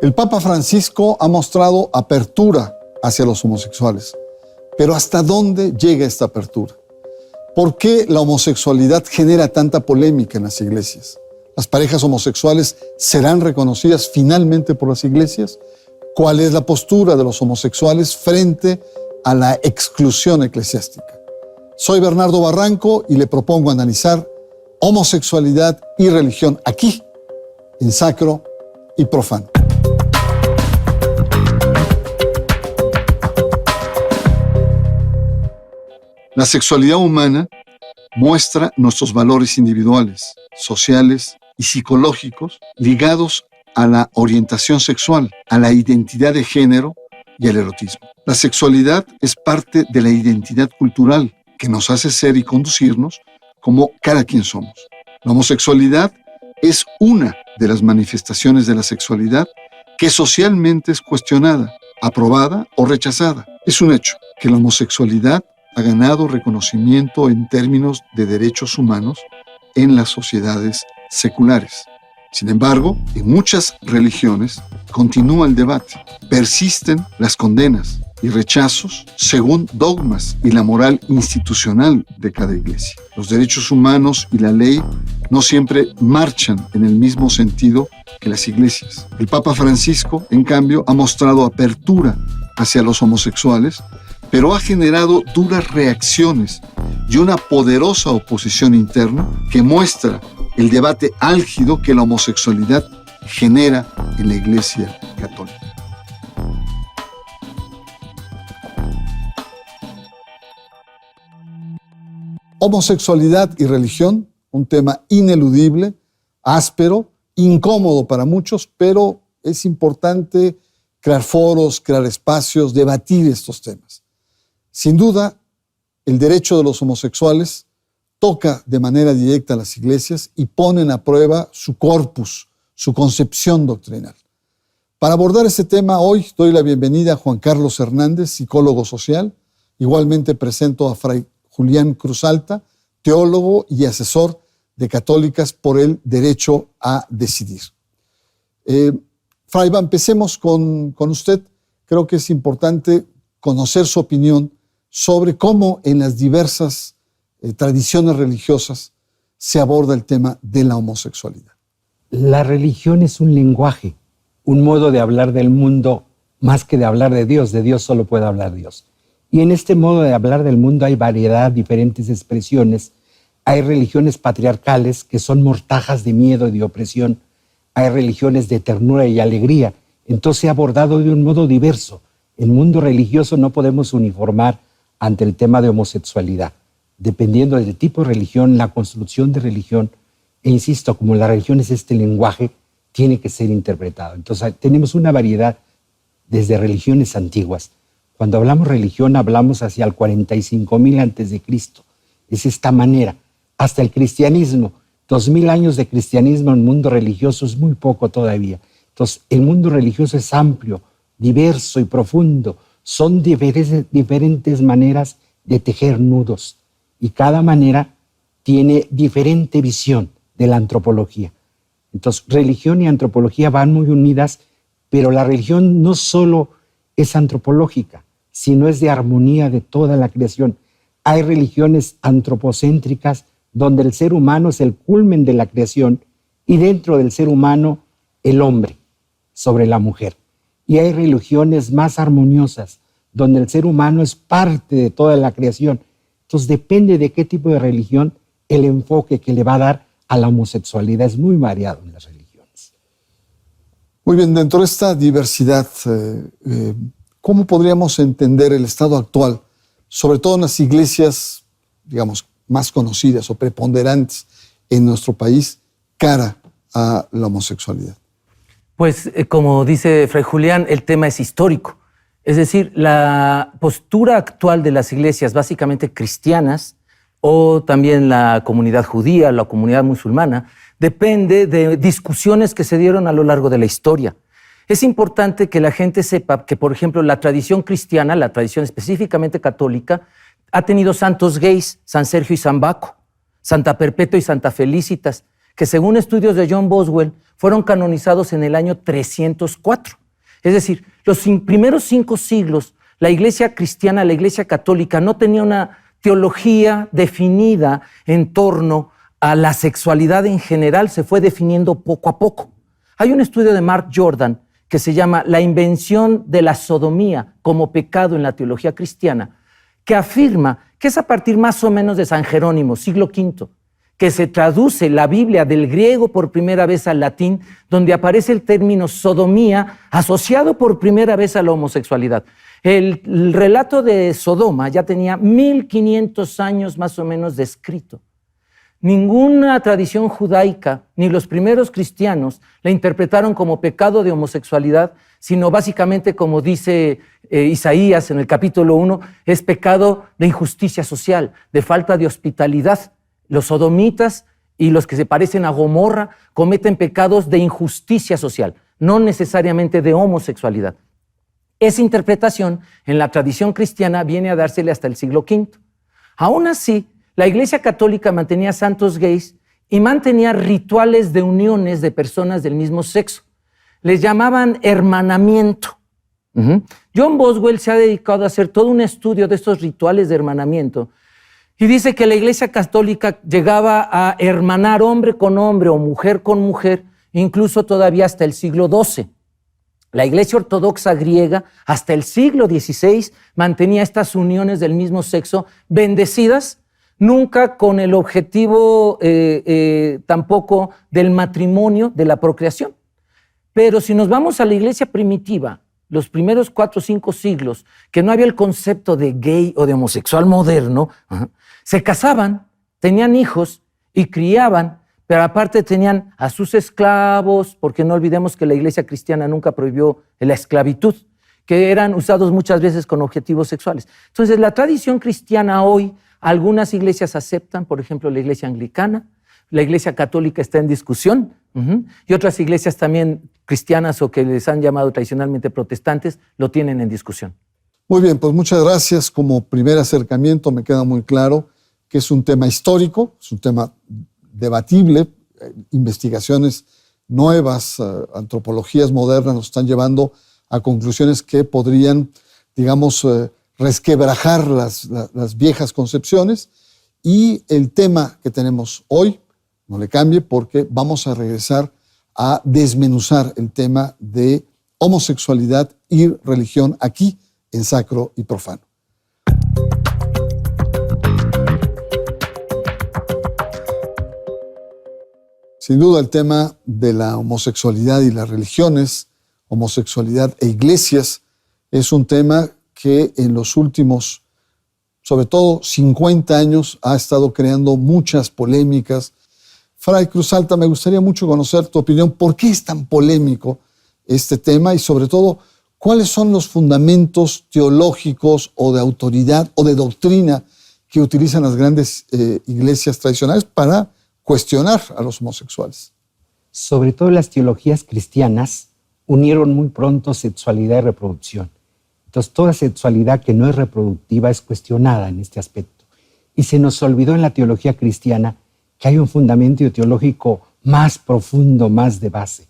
El Papa Francisco ha mostrado apertura hacia los homosexuales. Pero ¿hasta dónde llega esta apertura? ¿Por qué la homosexualidad genera tanta polémica en las iglesias? ¿Las parejas homosexuales serán reconocidas finalmente por las iglesias? ¿Cuál es la postura de los homosexuales frente a la exclusión eclesiástica? Soy Bernardo Barranco y le propongo analizar homosexualidad y religión aquí, en Sacro y Profano. La sexualidad humana muestra nuestros valores individuales, sociales y psicológicos ligados a la orientación sexual, a la identidad de género y al erotismo. La sexualidad es parte de la identidad cultural que nos hace ser y conducirnos como cada quien somos. La homosexualidad es una de las manifestaciones de la sexualidad que socialmente es cuestionada, aprobada o rechazada. Es un hecho que la homosexualidad ha ganado reconocimiento en términos de derechos humanos en las sociedades seculares. Sin embargo, en muchas religiones continúa el debate. Persisten las condenas y rechazos según dogmas y la moral institucional de cada iglesia. Los derechos humanos y la ley no siempre marchan en el mismo sentido que las iglesias. El Papa Francisco, en cambio, ha mostrado apertura hacia los homosexuales, pero ha generado duras reacciones y una poderosa oposición interna que muestra el debate álgido que la homosexualidad genera en la Iglesia Católica. Homosexualidad y religión, un tema ineludible, áspero, incómodo para muchos, pero es importante crear foros, crear espacios, debatir estos temas. Sin duda, el derecho de los homosexuales toca de manera directa a las iglesias y ponen a prueba su corpus, su concepción doctrinal. Para abordar este tema, hoy doy la bienvenida a Juan Carlos Hernández, psicólogo social. Igualmente presento a Fray Julián Cruzalta, teólogo y asesor de Católicas por el Derecho a Decidir. Fray, empecemos con usted. Creo que es importante conocer su opinión sobre cómo en las diversas tradiciones religiosas se aborda el tema de la homosexualidad. La religión es un lenguaje, un modo de hablar del mundo más que de hablar de Dios solo puede hablar Dios. Y en este modo de hablar del mundo hay variedad, diferentes expresiones. Hay religiones patriarcales que son mortajas de miedo y de opresión. Hay religiones de ternura y alegría. Entonces se ha abordado de un modo diverso. En el mundo religioso no podemos uniformar ante el tema de homosexualidad. Dependiendo del tipo de religión, la construcción de religión, e insisto, como la religión es este lenguaje, tiene que ser interpretado. Entonces tenemos una variedad desde religiones antiguas. Cuando hablamos religión, hablamos hacia el 45.000 antes de Cristo. Es esta manera. Hasta el cristianismo, 2000 años de cristianismo en el mundo religioso es muy poco todavía. Entonces, el mundo religioso es amplio, diverso y profundo. Son diferentes maneras de tejer nudos. Y cada manera tiene diferente visión de la antropología. Entonces, religión y antropología van muy unidas, pero la religión no solo es antropológica, sino es de armonía de toda la creación. Hay religiones antropocéntricas donde el ser humano es el culmen de la creación y dentro del ser humano el hombre sobre la mujer. Y hay religiones más armoniosas donde el ser humano es parte de toda la creación. Entonces depende de qué tipo de religión, el enfoque que le va a dar a la homosexualidad es muy variado en las religiones. Muy bien, dentro de esta diversidad, ¿cómo podríamos entender el estado actual, sobre todo en las iglesias, digamos, más conocidas o preponderantes en nuestro país, cara a la homosexualidad? Pues, como dice Fray Julián, el tema es histórico. Es decir, la postura actual de las iglesias, básicamente cristianas, o también la comunidad judía, la comunidad musulmana, depende de discusiones que se dieron a lo largo de la historia. Es importante que la gente sepa que, por ejemplo, la tradición cristiana, la tradición específicamente católica, ha tenido santos gays, San Sergio y San Baco, Santa Perpetua y Santa Felicitas, que según estudios de John Boswell, fueron canonizados en el año 304. Es decir, los primeros 5 siglos, la Iglesia cristiana, la Iglesia católica, no tenía una teología definida en torno a la sexualidad en general, se fue definiendo poco a poco. Hay un estudio de Mark Jordan que se llama La invención de la sodomía como pecado en la teología cristiana, que afirma que es a partir más o menos de San Jerónimo, siglo V, que se traduce la Biblia del griego por primera vez al latín, donde aparece el término sodomía asociado por primera vez a la homosexualidad. El relato de Sodoma ya tenía 1500 años más o menos descrito. Ninguna tradición judaica, ni los primeros cristianos, la interpretaron como pecado de homosexualidad, sino básicamente, como dice Isaías en el capítulo 1, es pecado de injusticia social, de falta de hospitalidad. Los sodomitas y los que se parecen a Gomorra cometen pecados de injusticia social, no necesariamente de homosexualidad. Esa interpretación en la tradición cristiana viene a dársele hasta el siglo V. Aún así, la Iglesia católica mantenía santos gays y mantenía rituales de uniones de personas del mismo sexo. Les llamaban hermanamiento. John Boswell se ha dedicado a hacer todo un estudio de estos rituales de hermanamiento y dice que la Iglesia católica llegaba a hermanar hombre con hombre o mujer con mujer, incluso todavía hasta el siglo XII. La Iglesia ortodoxa griega hasta el siglo XVI mantenía estas uniones del mismo sexo bendecidas, nunca con el objetivo tampoco del matrimonio, de la procreación. Pero si nos vamos a la Iglesia primitiva, los primeros 4 o 5 siglos, que no había el concepto de gay o de homosexual moderno, se casaban, tenían hijos y criaban, pero aparte tenían a sus esclavos, porque no olvidemos que la Iglesia cristiana nunca prohibió la esclavitud, que eran usados muchas veces con objetivos sexuales. Entonces, la tradición cristiana hoy, algunas iglesias aceptan, por ejemplo, la Iglesia anglicana, la Iglesia católica está en discusión, y otras iglesias también cristianas o que les han llamado tradicionalmente protestantes, lo tienen en discusión. Muy bien, pues muchas gracias. Como primer acercamiento me queda muy claro que es un tema histórico, es un tema debatible, investigaciones nuevas, antropologías modernas nos están llevando a conclusiones que podrían, digamos, resquebrajar las viejas concepciones, y el tema que tenemos hoy no le cambie, porque vamos a regresar a desmenuzar el tema de homosexualidad y religión aquí en Sacro y Profano. Sin duda el tema de la homosexualidad y las religiones, homosexualidad e iglesias, es un tema que en los últimos, sobre todo 50 años, ha estado creando muchas polémicas. Fray Cruz Alta, me gustaría mucho conocer tu opinión. ¿Por qué es tan polémico este tema? Y sobre todo, ¿cuáles son los fundamentos teológicos o de autoridad o de doctrina que utilizan las grandes iglesias tradicionales para cuestionar a los homosexuales? Sobre todo las teologías cristianas unieron muy pronto sexualidad y reproducción. Entonces, toda sexualidad que no es reproductiva es cuestionada en este aspecto. Y se nos olvidó en la teología cristiana que hay un fundamento teológico más profundo, más de base.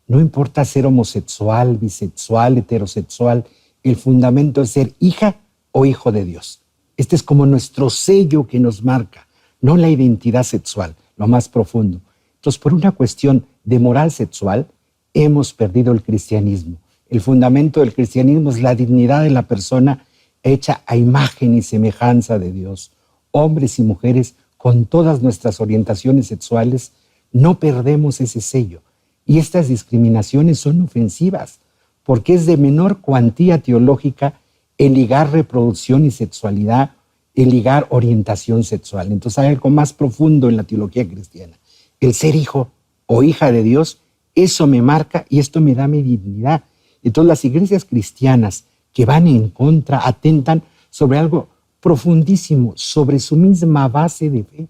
No importa ser homosexual, bisexual, heterosexual, el fundamento es ser hija o hijo de Dios. Este es como nuestro sello que nos marca, no la identidad sexual, lo más profundo. Entonces, por una cuestión de moral sexual, hemos perdido el cristianismo. El fundamento del cristianismo es la dignidad de la persona hecha a imagen y semejanza de Dios. Hombres y mujeres, con todas nuestras orientaciones sexuales, no perdemos ese sello. Y estas discriminaciones son ofensivas, porque es de menor cuantía teológica el ligar reproducción y sexualidad, el ligar orientación sexual. Entonces hay algo más profundo en la teología cristiana. El ser hijo o hija de Dios, eso me marca y esto me da mi dignidad. Entonces las iglesias cristianas que van en contra atentan sobre algo profundísimo, sobre su misma base de fe,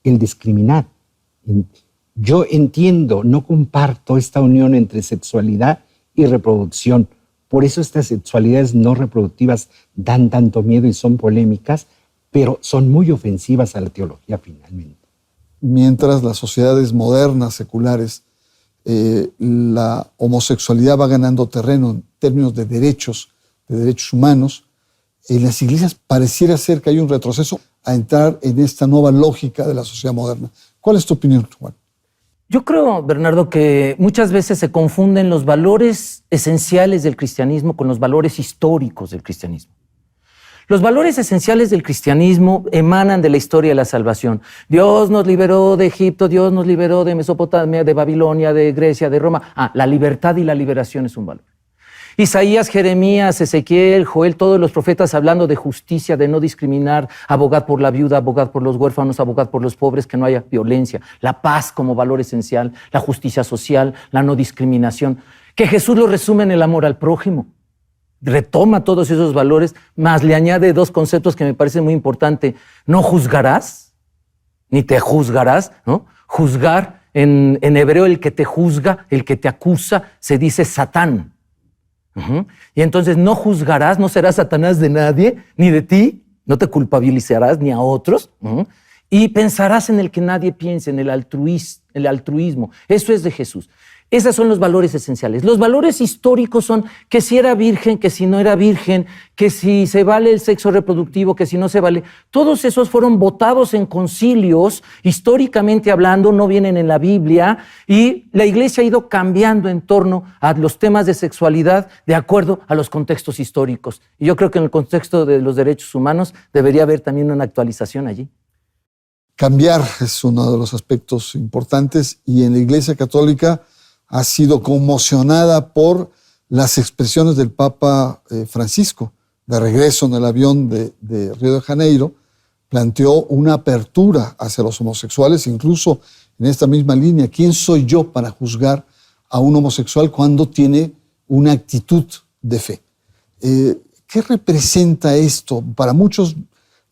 el discriminar. Yo entiendo, no comparto esta unión entre sexualidad y reproducción. Por eso estas sexualidades no reproductivas dan tanto miedo y son polémicas, pero son muy ofensivas a la teología finalmente. Mientras las sociedades modernas, seculares, la homosexualidad va ganando terreno en términos de derechos humanos, en las iglesias pareciera ser que hay un retroceso a entrar en esta nueva lógica de la sociedad moderna. ¿Cuál es tu opinión, Juan? Yo creo, Bernardo, que muchas veces se confunden los valores esenciales del cristianismo con los valores históricos del cristianismo. Los valores esenciales del cristianismo emanan de la historia de la salvación. Dios nos liberó de Egipto, Dios nos liberó de Mesopotamia, de Babilonia, de Grecia, de Roma. La libertad y la liberación es un valor. Isaías, Jeremías, Ezequiel, Joel, todos los profetas hablando de justicia, de no discriminar, abogad por la viuda, abogad por los huérfanos, abogad por los pobres, que no haya violencia, la paz como valor esencial, la justicia social, la no discriminación, que Jesús lo resume en el amor al prójimo. Retoma todos esos valores, más le añade dos conceptos que me parecen muy importantes. No juzgarás, ni te juzgarás, ¿no? Juzgar, en hebreo, el que te juzga, el que te acusa, se dice Satán. Y entonces no juzgarás, no serás Satanás de nadie, ni de ti, no te culpabilizarás ni a otros, y pensarás en el que nadie piense, en el altruismo. Eso es de Jesús. Esos son los valores esenciales. Los valores históricos son que si era virgen, que si no era virgen, que si se vale el sexo reproductivo, que si no se vale. Todos esos fueron votados en concilios, históricamente hablando, no vienen en la Biblia, y la Iglesia ha ido cambiando en torno a los temas de sexualidad de acuerdo a los contextos históricos. Y yo creo que en el contexto de los derechos humanos debería haber también una actualización allí. Cambiar es uno de los aspectos importantes, y en la Iglesia Católica ha sido conmocionada por las expresiones del Papa Francisco. De regreso en el avión de Río de Janeiro, planteó una apertura hacia los homosexuales, incluso en esta misma línea. ¿Quién soy yo para juzgar a un homosexual cuando tiene una actitud de fe? ¿Qué representa esto? Para muchos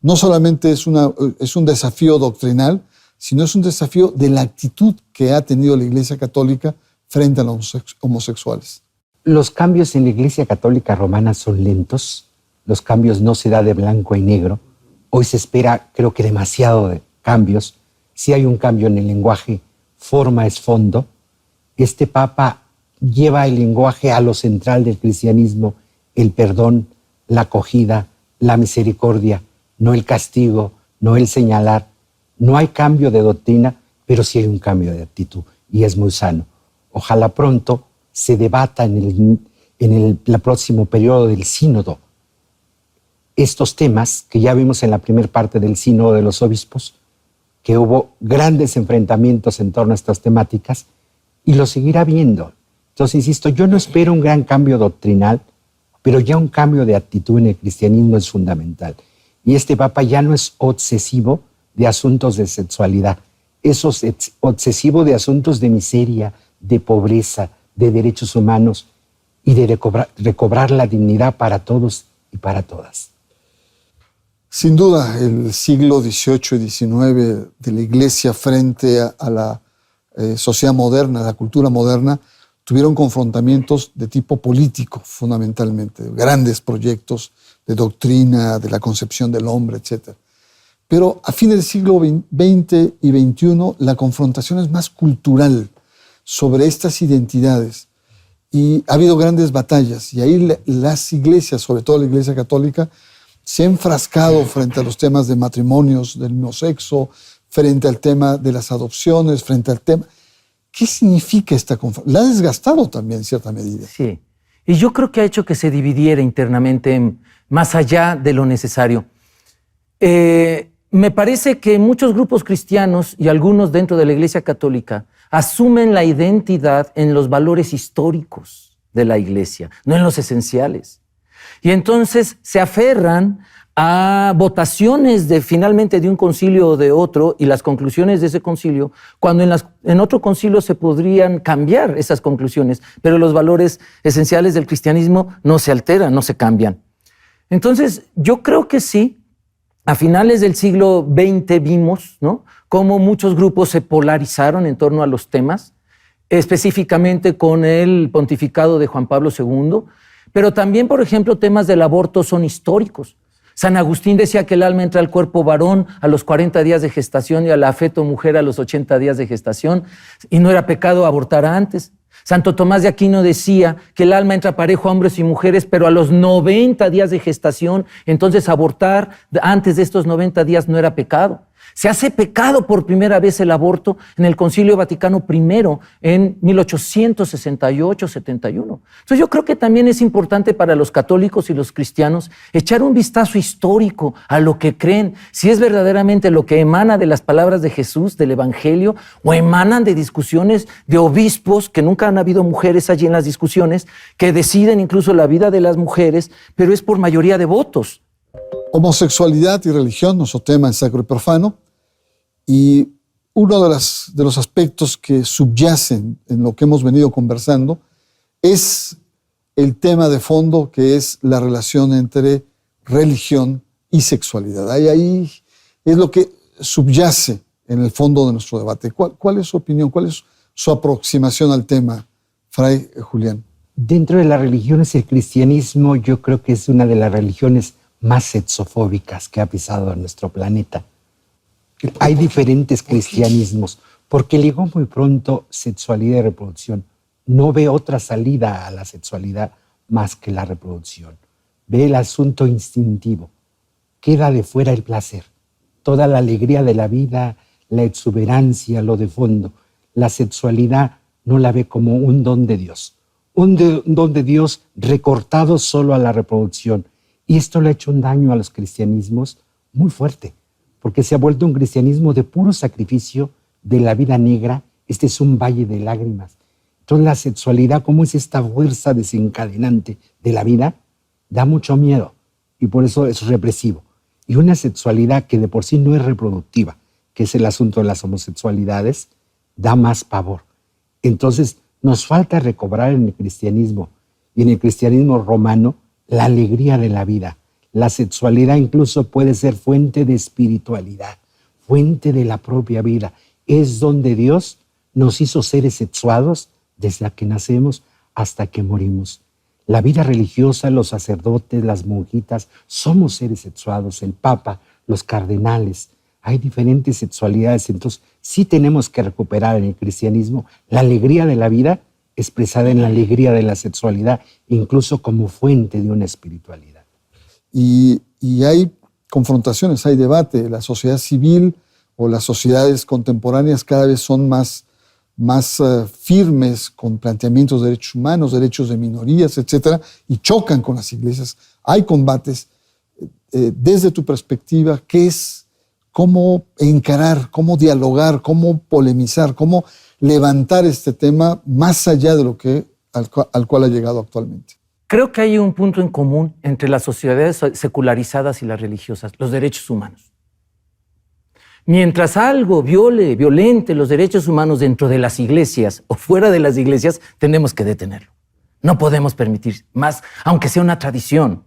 no solamente es un desafío doctrinal, sino es un desafío de la actitud que ha tenido la Iglesia Católica frente a los homosexuales. Los cambios en la Iglesia Católica Romana son lentos. Los cambios no se dan de blanco y negro. Hoy se espera, creo que demasiado de cambios. Si hay un cambio en el lenguaje, forma es fondo. Este Papa lleva el lenguaje a lo central del cristianismo, el perdón, la acogida, la misericordia, no el castigo, no el señalar. No hay cambio de doctrina, pero sí hay un cambio de actitud, y es muy sano. Ojalá pronto se debata en el próximo periodo del sínodo estos temas que ya vimos en la primera parte del sínodo de los obispos, que hubo grandes enfrentamientos en torno a estas temáticas, y lo seguirá viendo. Entonces, insisto, yo no espero un gran cambio doctrinal, pero ya un cambio de actitud en el cristianismo es fundamental. Y este Papa ya no es obsesivo de asuntos de sexualidad, es obsesivo de asuntos de miseria, de pobreza, de derechos humanos y de recobrar la dignidad para todos y para todas. Sin duda, el siglo XVIII y XIX de la Iglesia frente a la sociedad moderna, a la cultura moderna, tuvieron confrontamientos de tipo político, fundamentalmente, grandes proyectos de doctrina, de la concepción del hombre, etc. Pero a fines del siglo XX y XXI, la confrontación es más cultural sobre estas identidades, y ha habido grandes batallas, y ahí las iglesias, sobre todo la Iglesia Católica, se ha enfrascado frente a los temas de matrimonios del mismo sexo, frente al tema de las adopciones, frente al tema... ¿Qué significa esta confrontación? La ha desgastado también en cierta medida. Sí, y yo creo que ha hecho que se dividiera internamente más allá de lo necesario. Me parece que muchos grupos cristianos y algunos dentro de la Iglesia Católica asumen la identidad en los valores históricos de la Iglesia, no en los esenciales. Y entonces se aferran a votaciones finalmente de un concilio o de otro, y las conclusiones de ese concilio, cuando en otro concilio se podrían cambiar esas conclusiones, pero los valores esenciales del cristianismo no se alteran, no se cambian. Entonces, yo creo que sí, a finales del siglo XX vimos, ¿no?, cómo muchos grupos se polarizaron en torno a los temas, específicamente con el pontificado de Juan Pablo II, pero también, por ejemplo, temas del aborto son históricos. San Agustín decía que el alma entra al cuerpo varón a los 40 días de gestación y al afeto mujer a los 80 días de gestación, y no era pecado abortar antes. Santo Tomás de Aquino decía que el alma entra parejo a hombres y mujeres, pero a los 90 días de gestación, entonces abortar antes de estos 90 días no era pecado. Se hace pecado por primera vez el aborto en el Concilio Vaticano I en 1868-71. Entonces yo creo que también es importante para los católicos y los cristianos echar un vistazo histórico a lo que creen, si es verdaderamente lo que emana de las palabras de Jesús, del Evangelio, o emanan de discusiones de obispos, que nunca han habido mujeres allí en las discusiones, que deciden incluso la vida de las mujeres, pero es por mayoría de votos. Homosexualidad y religión, nuestro tema en Sacro y Profano, y uno de los aspectos que subyacen en lo que hemos venido conversando es el tema de fondo, que es la relación entre religión y sexualidad. Ahí es lo que subyace en el fondo de nuestro debate. ¿Cuál es su opinión? ¿Cuál es su aproximación al tema, Fray Julián? Dentro de las religiones, el cristianismo yo creo que es una de las religiones más sexofóbicas que ha pisado nuestro planeta. Hay diferentes cristianismos, porque ligó muy pronto sexualidad y reproducción. No ve otra salida a la sexualidad más que la reproducción. Ve el asunto instintivo. Queda de fuera el placer. Toda la alegría de la vida, la exuberancia, lo de fondo. La sexualidad no la ve como un don de Dios. Un don de Dios recortado solo a la reproducción. Y esto le ha hecho un daño a los cristianismos muy fuerte, porque se ha vuelto un cristianismo de puro sacrificio de la vida negra. Este es un valle de lágrimas. Entonces la sexualidad, como es esta fuerza desencadenante de la vida, da mucho miedo y por eso es represivo. Y una sexualidad que de por sí no es reproductiva, que es el asunto de las homosexualidades, da más pavor. Entonces nos falta recobrar en el cristianismo y en el cristianismo romano la alegría de la vida. La sexualidad incluso puede ser fuente de espiritualidad, fuente de la propia vida. Es donde Dios nos hizo seres sexuados desde que nacemos hasta que morimos. La vida religiosa, los sacerdotes, las monjitas, somos seres sexuados, el Papa, los cardenales. Hay diferentes sexualidades, entonces sí tenemos que recuperar en el cristianismo la alegría de la vida expresada en la alegría de la sexualidad, incluso como fuente de una espiritualidad. Y hay confrontaciones, hay debate. La sociedad civil o las sociedades contemporáneas cada vez son más firmes con planteamientos de derechos humanos, derechos de minorías, etcétera, y chocan con las iglesias. Hay combates. Desde tu perspectiva, ¿qué es? ¿Cómo encarar, cómo dialogar, cómo polemizar, cómo levantar este tema más allá de lo que al cual ha llegado actualmente? Creo que hay un punto en común entre las sociedades secularizadas y las religiosas, los derechos humanos. Mientras algo violente los derechos humanos dentro de las iglesias o fuera de las iglesias, tenemos que detenerlo. No podemos permitir más, aunque sea una tradición.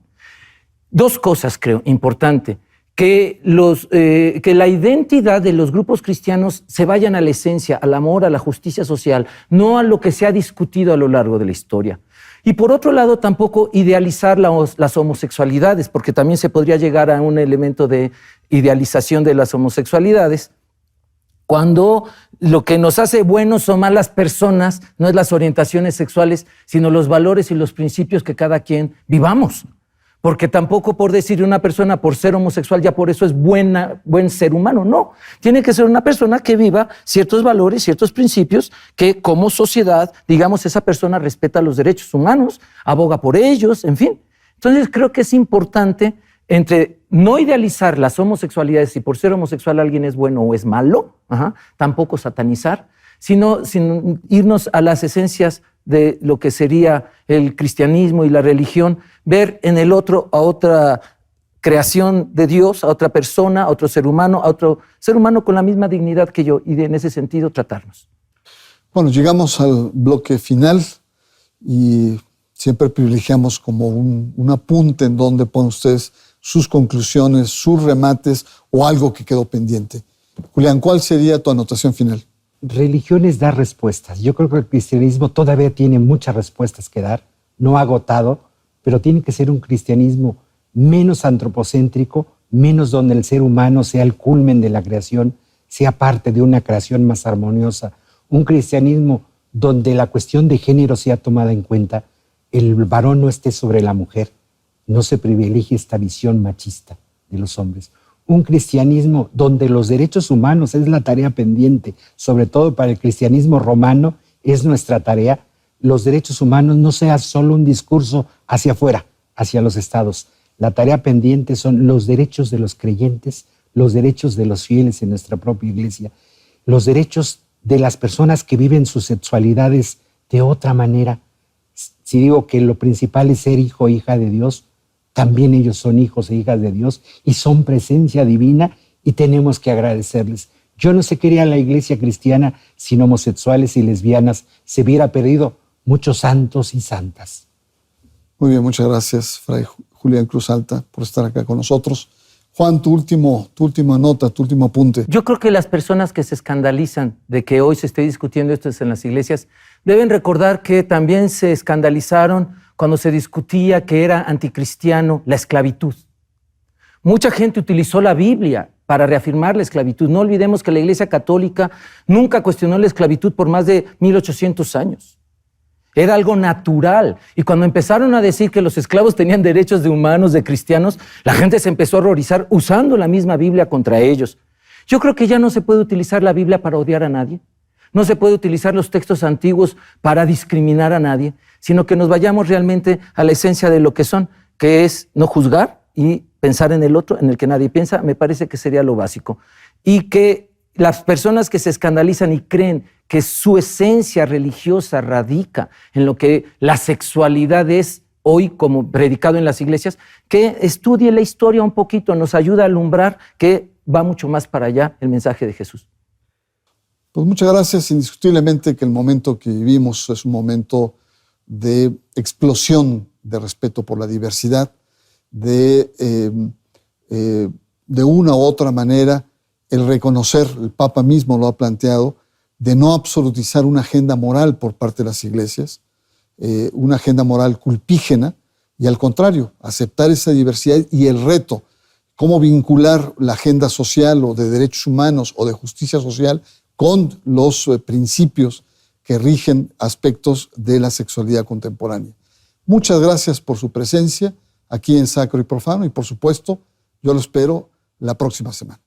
Dos cosas creo importante. Que la identidad de los grupos cristianos se vayan a la esencia, al amor, a la justicia social, no a lo que se ha discutido a lo largo de la historia. Y por otro lado, tampoco idealizar las homosexualidades, porque también se podría llegar a un elemento de idealización de las homosexualidades, cuando lo que nos hace buenos o malas personas no es las orientaciones sexuales, sino los valores y los principios que cada quien vivamos. Porque tampoco por decir una persona por ser homosexual ya por eso es buen ser humano. No, tiene que ser una persona que viva ciertos valores, ciertos principios que como sociedad, digamos, esa persona respeta los derechos humanos, aboga por ellos, en fin. Entonces creo que es importante entre no idealizar las homosexualidades, si por ser homosexual alguien es bueno o es malo, tampoco satanizar, sino irnos a las esencias de lo que sería el cristianismo y la religión, ver en el otro a otra creación de Dios, a otra persona, a otro ser humano con la misma dignidad que yo, y en ese sentido tratarnos. Bueno, llegamos al bloque final y siempre privilegiamos como un apunte en donde ponen ustedes sus conclusiones, sus remates o algo que quedó pendiente. Julián, ¿cuál sería tu anotación final? Religiones da respuestas. Yo creo que el cristianismo todavía tiene muchas respuestas que dar, no ha agotado, pero tiene que ser un cristianismo menos antropocéntrico, menos donde el ser humano sea el culmen de la creación, sea parte de una creación más armoniosa, un cristianismo donde la cuestión de género sea tomada en cuenta, el varón no esté sobre la mujer, no se privilegie esta visión machista de los hombres. Un cristianismo donde los derechos humanos es la tarea pendiente, sobre todo para el cristianismo romano, es nuestra tarea. Los derechos humanos no sea solo un discurso hacia afuera, hacia los estados. La tarea pendiente son los derechos de los creyentes, los derechos de los fieles en nuestra propia iglesia, los derechos de las personas que viven sus sexualidades de otra manera. Si digo que lo principal es ser hijo o hija de Dios, también ellos son hijos e hijas de Dios y son presencia divina y tenemos que agradecerles. Yo no sé qué haría la iglesia cristiana sin homosexuales y lesbianas. Se hubiera perdido muchos santos y santas. Muy bien, muchas gracias, Fray Julián Cruz Alta, por estar acá con nosotros. Juan, tu última nota, tu último apunte. Yo creo que las personas que se escandalizan de que hoy se esté discutiendo esto en las iglesias deben recordar que también se escandalizaron cuando se discutía que era anticristiano la esclavitud. Mucha gente utilizó la Biblia para reafirmar la esclavitud. No olvidemos que la Iglesia Católica nunca cuestionó la esclavitud por más de 1800 años. Era algo natural. Y cuando empezaron a decir que los esclavos tenían derechos de humanos, de cristianos, la gente se empezó a horrorizar usando la misma Biblia contra ellos. Yo creo que ya no se puede utilizar la Biblia para odiar a nadie. No se puede utilizar los textos antiguos para discriminar a nadie, sino que nos vayamos realmente a la esencia de lo que son, que es no juzgar y pensar en el otro, en el que nadie piensa. Me parece que sería lo básico. Y que las personas que se escandalizan y creen que su esencia religiosa radica en lo que la sexualidad es hoy, como predicado en las iglesias, que estudie la historia un poquito, nos ayuda a alumbrar que va mucho más para allá el mensaje de Jesús. Pues muchas gracias. Indiscutiblemente que el momento que vivimos es un momento de explosión de respeto por la diversidad, de una u otra manera el reconocer, el Papa mismo lo ha planteado, de no absolutizar una agenda moral por parte de las iglesias, una agenda moral culpígena, y al contrario, aceptar esa diversidad y el reto, cómo vincular la agenda social o de derechos humanos o de justicia social con los principios que rigen aspectos de la sexualidad contemporánea. Muchas gracias por su presencia aquí en Sacro y Profano y por supuesto, yo lo espero la próxima semana.